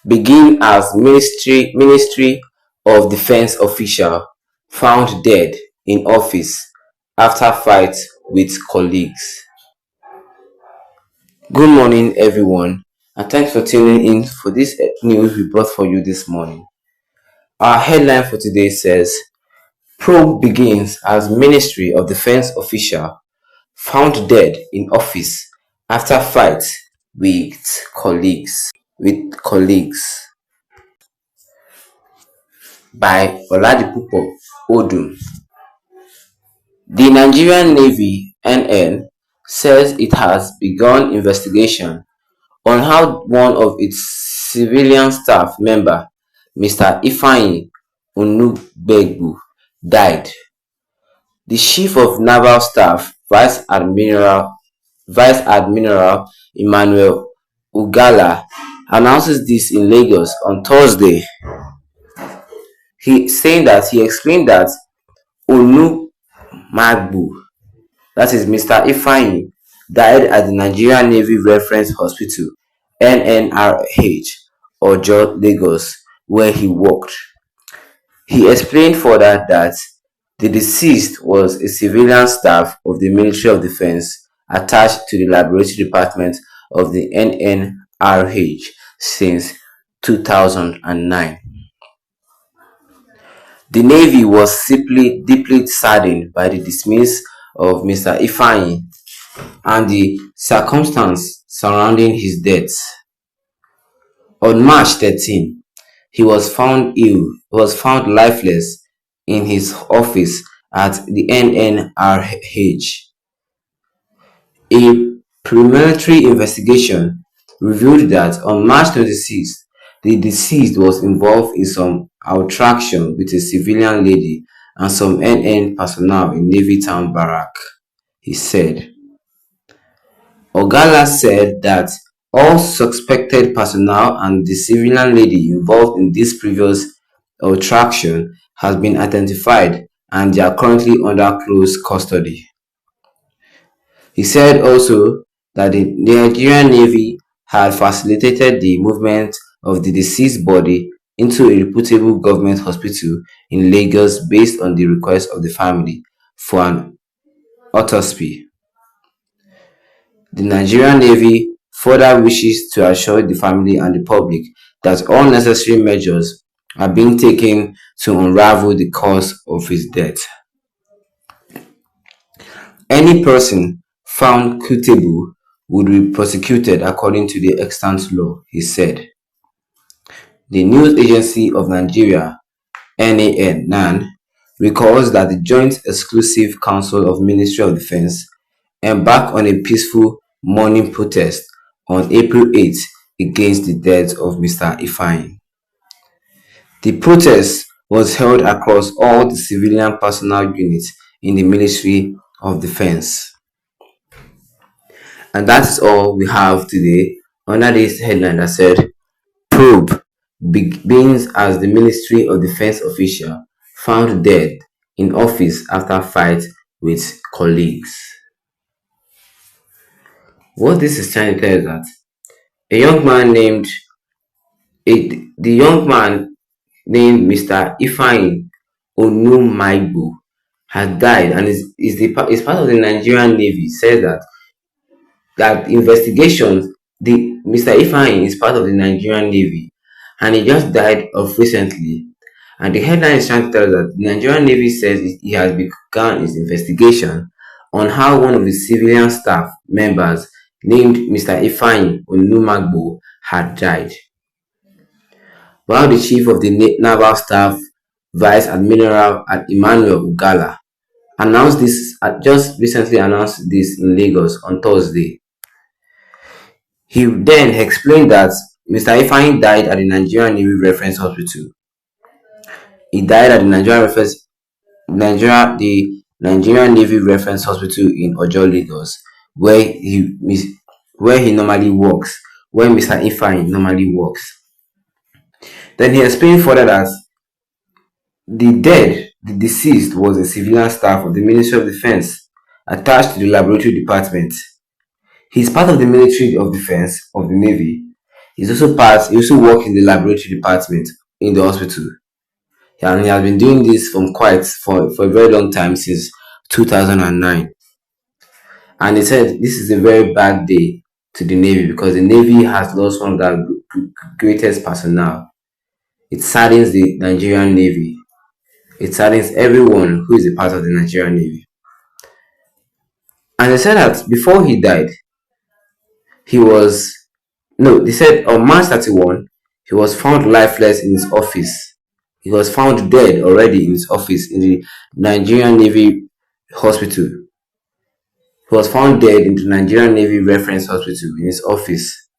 begin as Ministry of Defense official found dead in office after fight with colleagues. Good morning, everyone, and thanks for tuning in for this news we brought for you this morning. Our headline for today says, Probe begins as Ministry of Defense official found dead in office after fight with colleagues. By Oladipupo Odun. The Nigerian Navy (NN) says it has begun investigation on how one of its civilian staff member, Mr. Ifeanyi Onugbegbu, died. The Chief of Naval Staff, Vice Admiral Emmanuel Ugala, announces this in Lagos on Thursday. He explained that Onumagbu, that is Mr. Ifeanyi, died at the Nigerian Navy Reference Hospital (NNRH), Ojo, Lagos, where he worked. He explained further that the deceased was a civilian staff of the Ministry of Defense attached to the Laboratory Department of the NNRH since 2009. The Navy was deeply saddened by the dismissal of Mr. Ifeanyi and the circumstances surrounding his death. On March 13, he was found lifeless in his office at the NNRH. A preliminary investigation revealed that on March 26, the deceased was involved in some interaction with a civilian lady and some NN personnel in Navy Town Barrack, he said. Ogala said that all suspected personnel and the civilian lady involved in this previous interaction has been identified and they are currently under close custody. He said also that the Nigerian Navy had facilitated the movement of the deceased body into a reputable government hospital in Lagos based on the request of the family for an autopsy. The Nigerian Navy further wishes to assure the family and the public that all necessary measures are being taken to unravel the cause of his death. Any person found culpable would be prosecuted according to the extant law, he said. The News Agency of Nigeria (NAN) recalls that the Joint Exclusive Council of Ministry of Defense embarked on a peaceful morning protest on April 8 against the death of Mr. Ifeanyi. The protest was held across all the civilian personnel units in the Ministry of Defense. And that is all we have today under this headline that said, Probe begins as the Ministry of Defense official found dead in office after fight with colleagues. What this is trying to tell is that the young man named Mr. Ifeanyi Onumagbu had died and is part of the Nigerian Navy. Says that investigations, Mr. Ifeanyi is part of the Nigerian Navy and he just died of recently. And the headline is trying to tell us that the Nigerian Navy says he has begun its investigation on how one of the civilian staff members named Mr. Ifeanyi Onumagbu had died. While the Chief of the Naval Staff, Vice Admiral Emmanuel Ugala, just recently announced this in Lagos on Thursday. He then explained that Mr. Ifeanyi died at the Nigerian Navy Reference Hospital. He died at the Nigerian Navy Reference Hospital in Ojo, Lagos, where he normally works, where Mr. Ifeanyi normally works. Then he explained further that the deceased was a civilian staff of the Ministry of Defense attached to the Laboratory Department. He is part of the Military of Defense of the Navy. He also works in the laboratory department in the hospital. And he has been doing this for a very long time, since 2009. And he said this is a very bad day to the Navy, because the Navy has lost one of their greatest personnel. It saddens the Nigerian Navy. It saddens everyone who is a part of the Nigerian Navy. And they said that before he died, he was no, they said on March 31, he was found lifeless in his office. He was found dead already in his office in the Nigerian Navy hospital. He was found dead in the Nigerian Navy Reference Hospital in his office.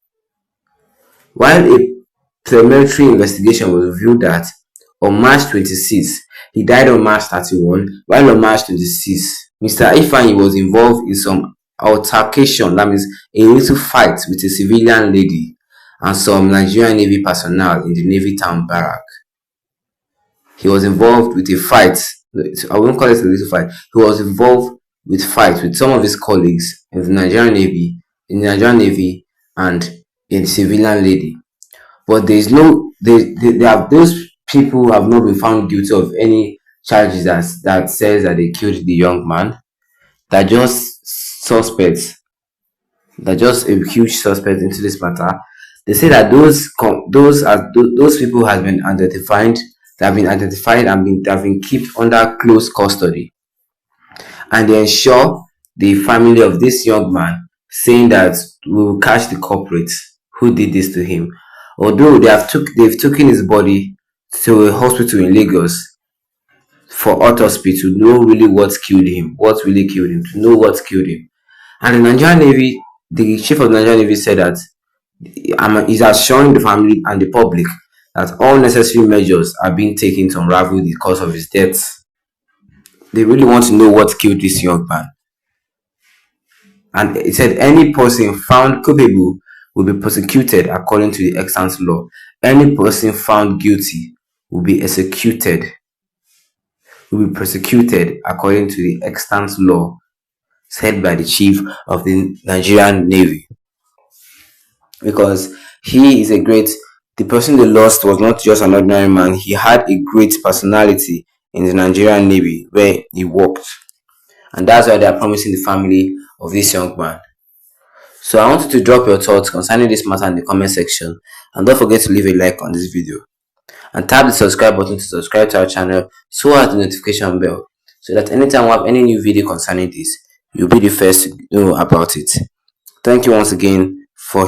While a preliminary investigation was revealed that on March 26, he died on March 31, while on March 26, Mr. Ifeanyi was involved in some altercation, that means a little fight with a civilian lady and some Nigerian Navy personnel in the Navy town barrack. He was involved with a fight. I won't call it a little fight. He was involved with fights with some of his colleagues in the Nigerian Navy, and a civilian lady. But there is no, they have, those people have not been found guilty of any charges that says that they killed the young man. They're just suspects. They're just a huge suspect into this matter. They say that those people have been identified. They have been identified and they have been kept under close custody, and they ensure the family of this young man, saying that we will catch the culprits who did this to him. Although they've taken his body to a hospital in Lagos for autopsy to know really what really killed him, to know what killed him. And the Nigerian Navy, the chief of the Nigerian Navy said that he's assuring the family and the public that all necessary measures are being taken to unravel the cause of his death. They really want to know what killed this young man. And he said any person found culpable will be prosecuted according to the extant law. Any person found guilty will be executed, will be prosecuted according to the extant law said by the chief of the Nigerian Navy. Because the person they lost was not just an ordinary man, he had a great personality in the Nigerian Navy where he worked. And that's why they are promising the family of this young man. So I want you to drop your thoughts concerning this matter in the comment section, and don't forget to leave a like on this video and tap the subscribe button to subscribe to our channel, so as the notification bell, so that anytime we have any new video concerning this, you'll be the first to know about it. Thank you once again for